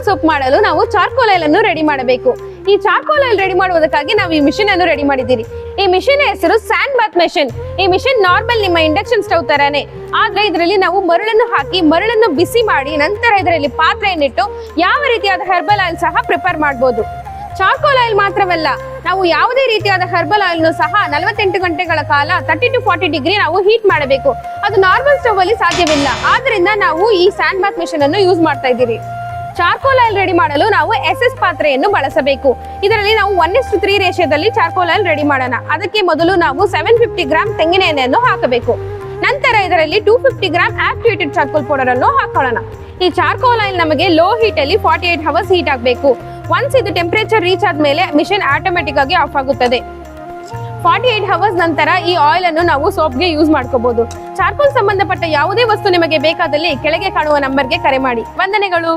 Soap ಮಾಡಲು ನಾವು charcoal oil ಅನ್ನು ರೆಡಿ ಮಾಡಬೇಕು. ಈ ಚಾರ್ಕೋಲ್ ಆಯಿಲ್ ರೆಡಿ ಮಾಡುವುದಕ್ಕಾಗಿ ನಾವು ಈ ಮಿಷಿನ್ ಅನ್ನು ರೆಡಿ ಮಾಡಿದ್ದೀರಿ. ಈ ಮಿಷಿನ್ ಹೆಸರು ಸ್ಯಾಂಡ್ ಬಾತ್ ಮೆಷಿನ್. ಈ ಮಿಷಿನ್ ನಾರ್ಮಲ್ ನಿಮ್ಮ ಇಂಡಕ್ಷನ್ ಸ್ಟವ್ ತರಾನೇ, ಆದ್ರೆ ಇದರಲ್ಲಿ ನಾವು ಮರಳನ್ನು ಹಾಕಿ ಮರಳನ್ನು ಬಿಸಿ ಮಾಡಿ ನಂತರ ಇದರಲ್ಲಿ ಪಾತ್ರೆಯನ್ನಿಟ್ಟು ಯಾವ ರೀತಿಯಾದ ಹರ್ಬಲ್ ಆಯಿಲ್ ಸಹ ಪ್ರಿಪೇರ್ ಮಾಡಬಹುದು. ಚಾರ್ಕೋಲ್ ಆಯಿಲ್ ಮಾತ್ರವಲ್ಲ, ನಾವು ಯಾವುದೇ ರೀತಿಯಾದ ಹರ್ಬಲ್ ಆಯಿಲ್ ಸಹ 48 ಗಂಟೆಗಳ ಕಾಲ 30 to 40 ಡಿಗ್ರಿ ನಾವು ಹೀಟ್ ಮಾಡಬೇಕು. ಅದು ನಾರ್ಮಲ್ ಸ್ಟವ್ ಅಲ್ಲಿ ಸಾಧ್ಯವಿಲ್ಲ. ಆದ್ರಿಂದ ನಾವು ಈ ಸ್ಯಾಂಡ್ ಬಾತ್ ಮೆಷಿನ್ ಅನ್ನು ಯೂಸ್ ಮಾಡ್ತಾ ಇದ್ದೀರಿ. ಚಾರ್ಕೋಲ್ ಆಯಿಲ್ ರೆಡಿ ಮಾಡಲು ನಾವು SS ಪಾತ್ರೆಯನ್ನು ಬಳಸಬೇಕು. ಇದರಲ್ಲಿ ನಾವು 1:3 ರೇಷಿಯೋದಲ್ಲಿ ಚಾರ್ಕೋಲ್ ಆಯಿಲ್ ರೆಡಿ ಮಾಡೋಣ. ಅದಕ್ಕೆ ಮೊದಲು ನಾವು 750 ಗ್ರಾಂ ತೆಂಗಿನ ಎಣ್ಣೆಯನ್ನು ಹಾಕಬೇಕು. ನಂತರ ಇದರಲ್ಲಿ 250 ಗ್ರಾಂ ಆಕ್ಟಿವೇಟೆಡ್ ಚಾರ್ಕೋಲ್ ಪೌಡರ್ ಅನ್ನು ಹಾಕೊಳ್ಳೋಣ. ಈ ಚಾರ್ಕೋಲ್ ಆಯಿಲ್ ನಮಗೆ ಲೋ ಹೀಟ್ ಅಲ್ಲಿ 48 ಅವರ್ಸ್ ಹೀಟ್ ಆಗಬೇಕು. ಒನ್ಸ್ ಇದು ಟೆಂಪರೇಚರ್ ರೀಚ್ ಆದ್ಮೇಲೆ ಮಿಷಿನ್ ಆಟೋಮೆಟಿಕ್ ಆಗಿ ಆಫ್ ಆಗುತ್ತದೆ. 48 ಅವರ್ಸ್ ನಂತರ ಈ ಆಯಿಲ್ ಅನ್ನು ನಾವು ಸೋಪ್ಗೆ ಯೂಸ್ ಮಾಡ್ಕೋಬಹುದು. ಚಾರ್ಕೋಲ್ ಸಂಬಂಧಪಟ್ಟ ಯಾವುದೇ ವಸ್ತು ನಿಮಗೆ ಬೇಕಾದಲ್ಲಿ ಕೆಳಗೆ ಕಾಣುವ ನಂಬರ್ಗೆ ಕರೆ ಮಾಡಿ. ವಂದನೆಗಳು.